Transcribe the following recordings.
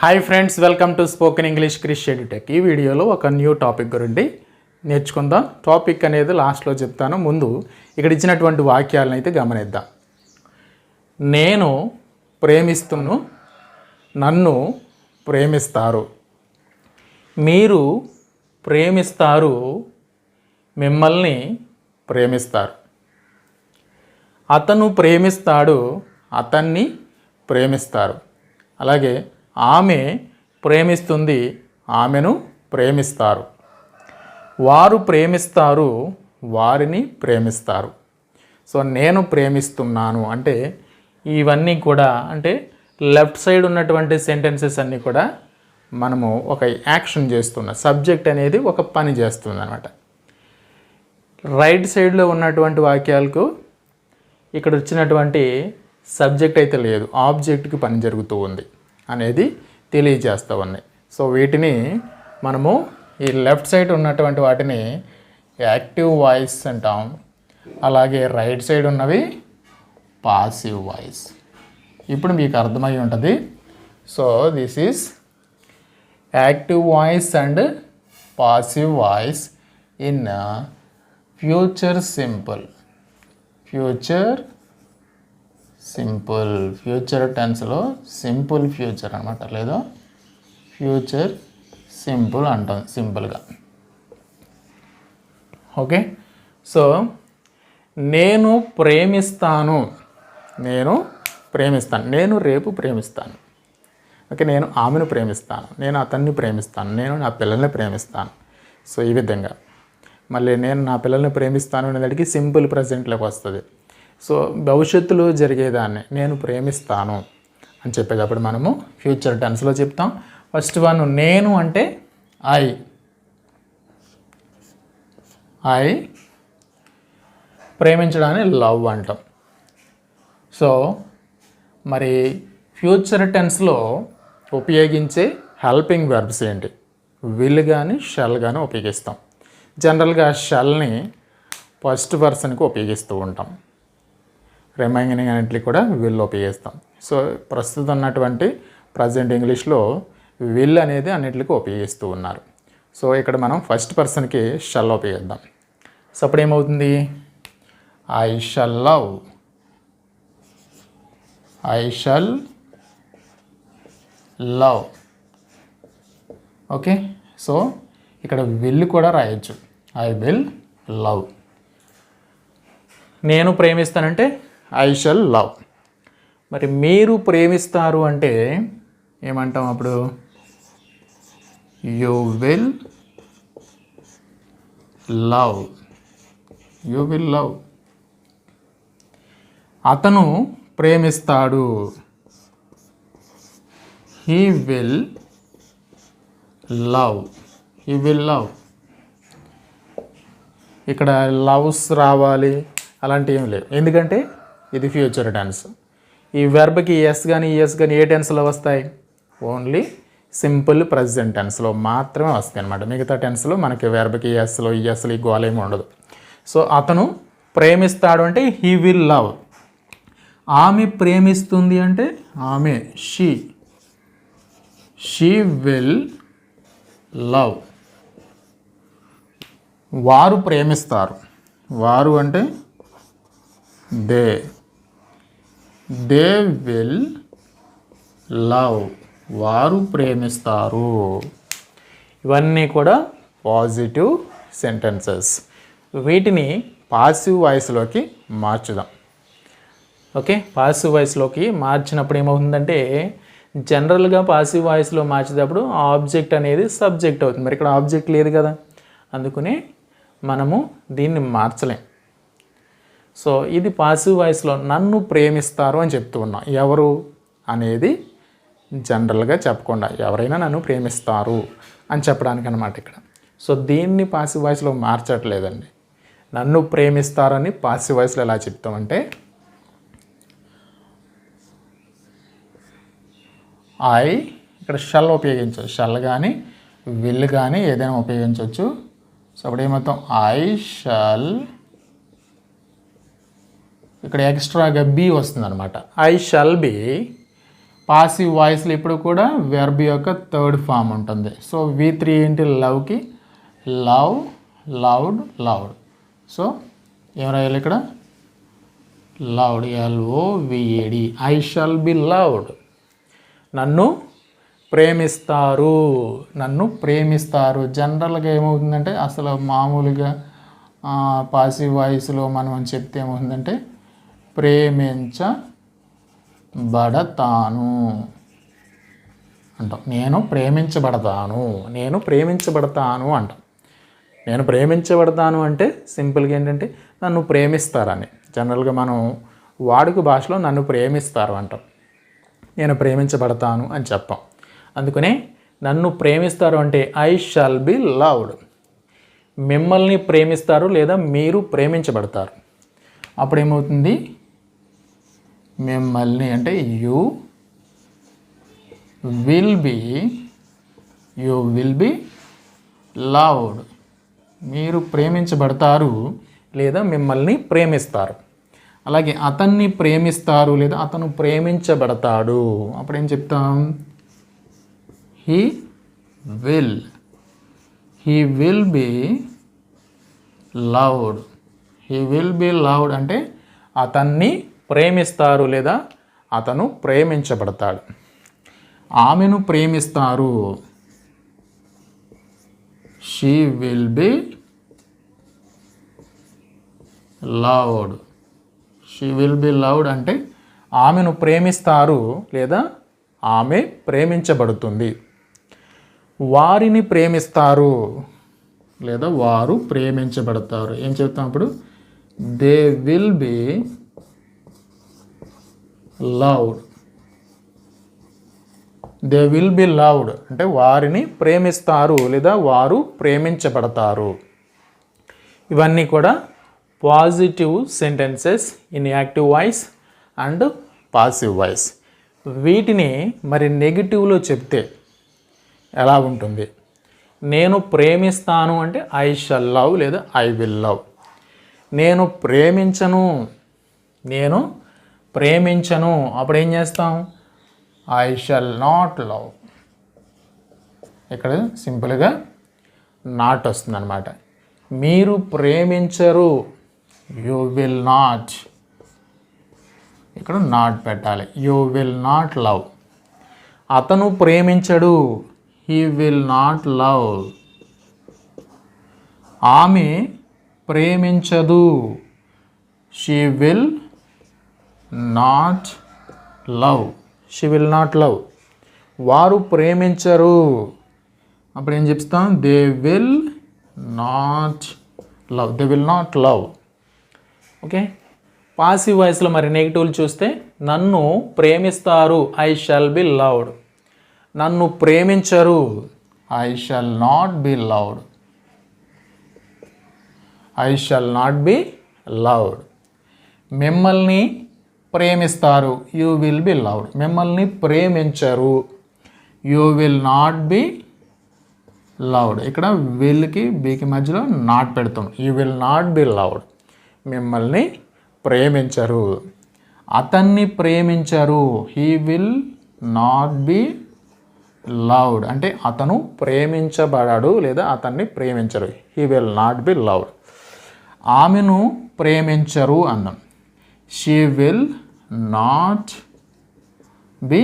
Hi friends, welcome to spoken English Krish Edutech. ఈ వీడియోలో ఒక న్యూ టాపిక్ గురించి నేర్చుకుందాం. టాపిక్ అనేది లాస్ట్లో చెప్తాను. ముందు ఇక్కడ ఇచ్చినటువంటి వాక్యాలను అయితే గమనిద్దాం. నేను ప్రేమిస్తును, నన్ను ప్రేమిస్తారు. మీరు ప్రేమిస్తారు, మిమ్మల్ని ప్రేమిస్తారు. అతను ప్రేమిస్తాడు, అతన్ని ప్రేమిస్తారు. అలాగే ఆమె ప్రేమిస్తుంది, ఆమెను ప్రేమిస్తారు. వారు ప్రేమిస్తారు, వారిని ప్రేమిస్తారు. సో నేను ప్రేమిస్తున్నాను అంటే ఇవన్నీ కూడా అంటే లెఫ్ట్ సైడ్ ఉన్నటువంటి సెంటెన్సెస్ అన్నీ కూడా మనము ఒక యాక్షన్ చేస్తున్న సబ్జెక్ట్ అనేది ఒక పని చేస్తుంది అనమాట. రైట్ సైడ్లో ఉన్నటువంటి వాక్యాలకు ఇక్కడ వచ్చినటువంటి సబ్జెక్ట్ అయితే లేదు, ఆబ్జెక్ట్కి పని జరుగుతూ ఉంది అనేది తెలియజేస్తూ ఉన్నాయి. సో వీటిని మనము ఈ లెఫ్ట్ సైడ్ ఉన్నటువంటి వాటిని యాక్టివ్ వాయిస్ అంటాం. అలాగే రైట్ సైడ్ ఉన్నవి పాసివ్ వాయిస్. ఇప్పుడు మీకు అర్థమై ఉంటుంది. So this is active voice and passive voice in future simple. Future టెన్స్లో సింపుల్ ఫ్యూచర్ అనమాట, లేదా ఫ్యూచర్ సింపుల్ అంటాం సింపుల్గా. ఓకే, సో నేను ప్రేమిస్తాను, నేను రేపు ప్రేమిస్తాను. ఓకే, నేను ఆమెను ప్రేమిస్తాను, నేను అతన్ని ప్రేమిస్తాను, నేను నా పిల్లల్ని ప్రేమిస్తాను. సో ఈ విధంగా మళ్ళీ నేను నా పిల్లల్ని ప్రేమిస్తాను అనేదానికి సింపుల్ ప్రజెంట్లోకి వస్తుంది. సో భవిష్యత్తులో జరిగేదాన్ని నేను ప్రేమిస్తాను అని చెప్పేటప్పుడు మనము ఫ్యూచర్ టెన్స్లో చెప్తాం. ఫస్ట్ వన్ నేను అంటే ఐ ప్రేమించడాన్ని లవ్ అంటాం. సో మరి ఫ్యూచర్ టెన్స్లో ఉపయోగించే హెల్పింగ్ వెర్బ్స్ ఏంటి? విల్ కానీ షెల్ కానీ ఉపయోగిస్తాం. జనరల్గా షెల్ని ఫస్ట్ పర్సన్కి ఉపయోగిస్తూ ఉంటాం, రిమైనింగ్ అన్నింటికి కూడా విల్ ఉపయోగిస్తాం. సో ప్రస్తుతం ఉన్నటువంటి ప్రజెంట్ ఇంగ్లీష్లో విల్ అనేది అన్నింటికి ఉపయోగిస్తూ ఉన్నారు. సో ఇక్కడ మనం ఫస్ట్ పర్సన్కి షల్ ఉపయోగిద్దాం. సో అప్పుడు ఏమవుతుంది? I shall love. Okay, so ఇక్కడ విల్ కూడా రాయొచ్చు, ఐ విల్ లవ్. నేను ప్రేమిస్తానంటే ఐ షల్ లవ్. మరి మీరు ప్రేమిస్తారు అంటే ఏమంటాం అప్పుడు? You will love. అతను ప్రేమిస్తాడు, హీ విల్ లవ్. ఇక్కడ లవ్స్ రావాలి అలాంటివి ఏం లేవు, ఎందుకంటే ఇది ఫ్యూచర్ టెన్స్. ఈ వెర్బ్కి ఎస్ కానీ ఈఎస్ కానీ ఏ టెన్స్లో వస్తాయి? ఓన్లీ సింపుల్ ప్రజెంట్ టెన్స్లో మాత్రమే వస్తాయి అన్నమాట. మిగతా టెన్స్లో మనకి వెర్బ్కి ఎస్లో ఈఎస్లో ఈ గోలేమీ ఉండదు. సో అతను ప్రేమిస్తాడు అంటే హీ విల్ లవ్. ఆమె ప్రేమిస్తుంది అంటే ఆమె షీ విల్ లవ్. వారు ప్రేమిస్తారు, వారు అంటే దే విల్ లవ్. వారు ప్రేమిస్తారు. ఇవన్నీ కూడా పాజిటివ్ సెంటెన్సెస్. వీటిని పాసివ్ వాయిస్లోకి మార్చుదాం. ఓకే, పాసివ్ వాయిస్లోకి మార్చినప్పుడు ఏమవుతుందంటే జనరల్గా పాసివ్ వాయిస్లో మార్చేటప్పుడు ఆబ్జెక్ట్ అనేది సబ్జెక్ట్ అవుతుంది. మరి ఇక్కడ ఆబ్జెక్ట్ లేదు కదా, అందుకనే మనము దీన్ని మార్చలేం. సో ఇది పాసివ్ వాయిస్లో నన్ను ప్రేమిస్తారు అని చెప్తూ ఉన్నాం. ఎవరు అనేది జనరల్గా చెప్పకుండా ఎవరైనా నన్ను ప్రేమిస్తారు అని చెప్పడానికి అనమాట ఇక్కడ. సో దీన్ని పాసివ్ వాయిస్లో మార్చట్లేదండి. నన్ను ప్రేమిస్తారని పాసివ్ వాయిస్లో ఎలా చెప్తామంటే ఇక్కడ షల్ ఉపయోగించవచ్చు, షల్ కానీ విల్ కానీ ఏదైనా ఉపయోగించవచ్చు. సో అప్పుడు ఏమవుతాం? ఐ షల్ ఇక్కడ ఎక్స్ట్రాగా బీ వస్తుంది అనమాట. ఐ షల్ బీ పాసివ్ వాయిస్లో ఇప్పుడు కూడా వెర్బ్ యొక్క థర్డ్ ఫామ్ ఉంటుంది. సో V3 ఏంటి? లవ్కి లవ్, లవ్డ్, లవ్డ్. సో ఏం రాయాలి ఇక్కడ? Loved, LOVED. I shall be loved. నన్ను ప్రేమిస్తారు, నన్ను ప్రేమిస్తారు. జనరల్గా ఏమవుతుందంటే అసలు మామూలుగా పాసివ్ వాయిస్లో మనం చెప్తే ఏమవుతుందంటే ప్రేమించబడతాను అంటాం. నేను ప్రేమించబడతాను, నేను ప్రేమించబడతాను అంటాం. నేను ప్రేమించబడతాను అంటే సింపుల్గా ఏంటంటే నన్ను ప్రేమిస్తారని. జనరల్గా మనం వాడుక భాషలో నన్ను ప్రేమిస్తారు అంటాం, నేను ప్రేమించబడతాను అని చెప్పాం. అందుకనే నన్ను ప్రేమిస్తారు అంటే ఐ షల్ బి లవ్డ్. మిమ్మల్ని ప్రేమిస్తారు లేదా మీరు ప్రేమించబడతారు. అప్పుడు ఏమవుతుంది? మిమ్మల్ని అంటే యు విల్ బి లవ్డ్. మీరు ప్రేమించబడతారు లేదా మిమ్మల్ని ప్రేమిస్తారు. అలాగే అతన్ని ప్రేమిస్తారు లేదా అతను ప్రేమించబడతాడు. అప్పుడు ఏం చెప్తాం? He will be loved. He will be loved అంటే అతన్ని ప్రేమిస్తారు లేదా అతను ప్రేమించబడతాడు. ఆమెను ప్రేమిస్తారు. She will be loved. She will be loved అంటే ఆమెను ప్రేమిస్తారు లేదా ఆమె ప్రేమించబడుతుంది. వారిని ప్రేమిస్తారు లేదా వారు ప్రేమించబడతారు. ఏం చెప్తాం అప్పుడు? They will be loved. They will be loved అంటే వారిని ప్రేమిస్తారు లేదా వారు ప్రేమించబడతారు. ఇవన్నీ కూడా positive sentences in active voice and passive voice. వీటిని మరి నెగిటివ్లో చెప్తే ఎలా ఉంటుంది? నేను ప్రేమిస్తాను అంటే ఐ షల్ లవ్ లేదా ఐ విల్ లవ్. నేను ప్రేమించను అప్పుడు ఏం చేస్తాం? I shall not love. ఇక్కడ సింపుల్గా నాట్ వస్తుంది అన్నమాట. మీరు ప్రేమించరు, యూ విల్ నాట్. ఇక్కడ నాట్ పెట్టాలి. You will not love. అతను ప్రేమించడు, హీ విల్ నాట్ లవ్. ఆమె ప్రేమించదు, she will not love. She will not love. వారు ప్రేమించరు అప్పుడు ఏం చెప్తాం? They will not love. They will not love. Okay. Passive వాయిస్లో మరి నెగిటివ్లు చూస్తే నన్ను ప్రేమిస్తారు, ఐ షల్ బి లవ్డ్. నన్ను ప్రేమించరు, I shall not be loved. I shall not be loved. మిమ్మల్ని ప్రేమిస్తారు, యూ విల్ బి లవ్డ్. మిమ్మల్ని ప్రేమించరు, you will not be loved. ఇక్కడ విల్కి బీకి మధ్యలో నాట్ పెడతాం. You will not be loved. మిమ్మల్ని ప్రేమించరు. అతన్ని ప్రేమించరు, he will not be loved అంటే అతను ప్రేమించబడడు లేదా అతన్ని ప్రేమించరు. He will not be loved. ఆమెను ప్రేమించరు అన్నాం. She will not be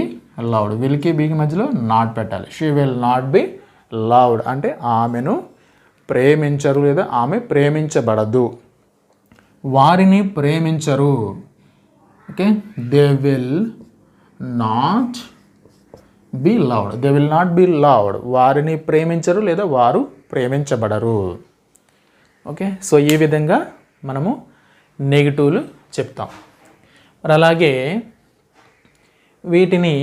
loved. విల్కి బీకి మధ్యలో నాట్ పెట్టాలి. She will not be loved అంటే ఆమెను ప్రేమించరు లేదా ఆమె ప్రేమించబడదు. వారిని ప్రేమించరు. Okay. They will not be loved. They will not be loved. వారిని ప్రేమించరు లేదా వారు ప్రేమించబడరు. ఓకే. సో ఈ విధంగా మనము నెగిటివ్లు చెప్తాం. మరి అలాగే వీటిని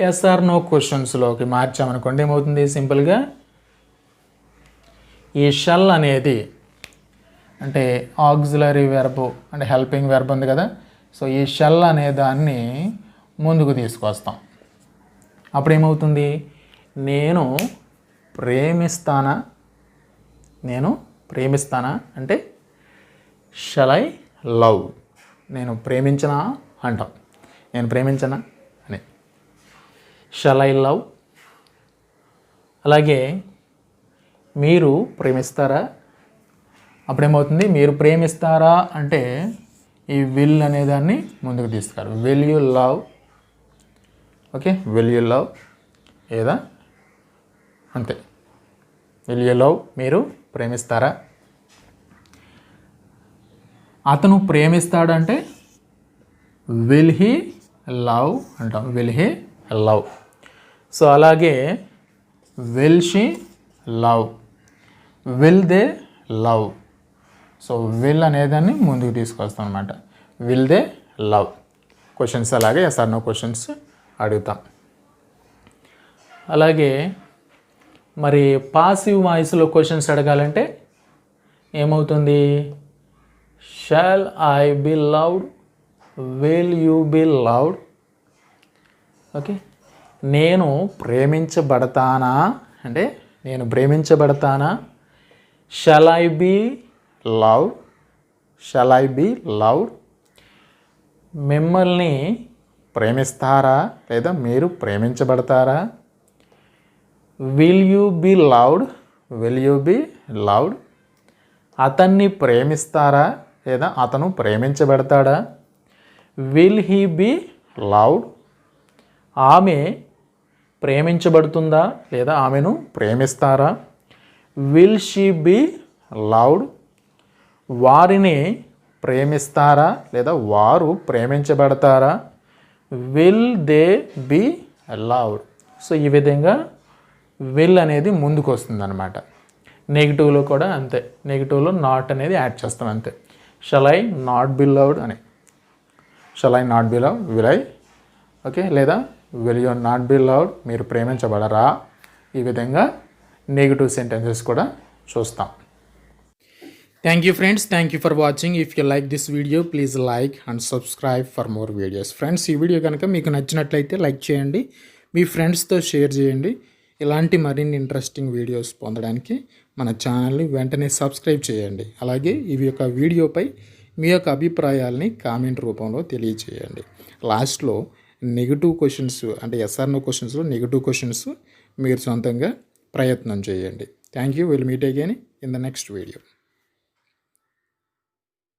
ఎస్ ఆర్ నో క్వశ్చన్స్లోకి మార్చామనుకోండి ఏమవుతుంది? సింపుల్గా ఈ షల్ అనేది అంటే ఆక్సిలరీ వెర్బ్ అంటే హెల్పింగ్ వెర్బ్ ఉంది కదా. సో ఈ షల్ అనే దాన్ని ముందుకు తీసుకొస్తాం. అప్పుడు ఏమవుతుంది? నేను ప్రేమిస్తానా అంటే షల్ ఐ లవ్. నేను ప్రేమించనా అంటాం. నేను ప్రేమించనా అని. Shall I love. అలాగే మీరు ప్రేమిస్తారా, అప్పుడేమవుతుంది, మీరు ప్రేమిస్తారా అంటే ఈ విల్ అనేదాన్ని ముందుకు తీస్తారు. Will you love, okay, will you love ఏదా అంతే. విల్ యూ లవ్, మీరు ప్రేమిస్తారా. అతను ప్రేమిస్తాడంటే విల్ హీ లవ్ అంటాం, విల్ హీ లవ్. సో అలాగే will she love, will they love. So will అనేదాన్ని ముందుకు తీసుకొస్తాం అనమాట. Will they love. క్వశ్చన్స్ అలాగే ఎస్ ఆర్ నో క్వశ్చన్స్ అడుగుతాం. అలాగే మరి పాసివ్ వాయిస్లో క్వశ్చన్స్ అడగాలంటే ఏమవుతుంది, shawl I be loved, will you be loved. Okay, నేను ప్రేమించబడతానా అంటే నేను ప్రేమించబడతానా. Shall I be loved, shall I be loved. మిమ్మల్ని ప్రేమిస్తారా లేదా మీరు ప్రేమించబడతారా. Will you be loved, will you be loved. అతన్ని ప్రేమిస్తారా లేదా అతను ప్రేమించబడతాడా. Will he be loved. ఆమె ప్రేమించబడుతుందా లేదా ఆమెను ప్రేమిస్తారా. Will she be loved. వారిని ప్రేమిస్తారా లేదా వారు ప్రేమించబడతారా. Will they be loved. So ఈ విధంగా విల్ అనేది ముందుకు వస్తుంది అనమాట. నెగిటివ్లో కూడా అంతే, నెగిటివ్లో నాట్ అనేది యాడ్ చేస్తాం అంతే. Shall I not be loved అని, shall I not be loved, will I, okay, లేదా will you not be loved, మీరు ప్రేమించబడరా. ఈ విధంగా నెగిటివ్ సెంటెన్సెస్ కూడా చూస్తాం. Thank you friends, thank you for watching. If you like this video please like and subscribe for more videos. Friends, ఈ video కనుక మీకు నచ్చినట్లయితే లైక్ చేయండి, మీ ఫ్రెండ్స్తో షేర్ చేయండి. ఇలాంటి మరిన్ని ఇంట్రెస్టింగ్ వీడియోస్ పొందడానికి మన ఛానల్ని వెంటనే సబ్స్క్రైబ్ చేయండి. అలాగే ఈ యొక్క వీడియోపై మీ యొక్క అభిప్రాయాల్ని కామెంట్ రూపంలో తెలియచేయండి. లాస్ట్లో నెగిటివ్ క్వశ్చన్స్ అంటే ఎస్ఆర్నో క్వశ్చన్స్లో నెగిటివ్ క్వశ్చన్స్ మీరు సొంతంగా ప్రయత్నం చేయండి. Thank you. Will meet again in the next video.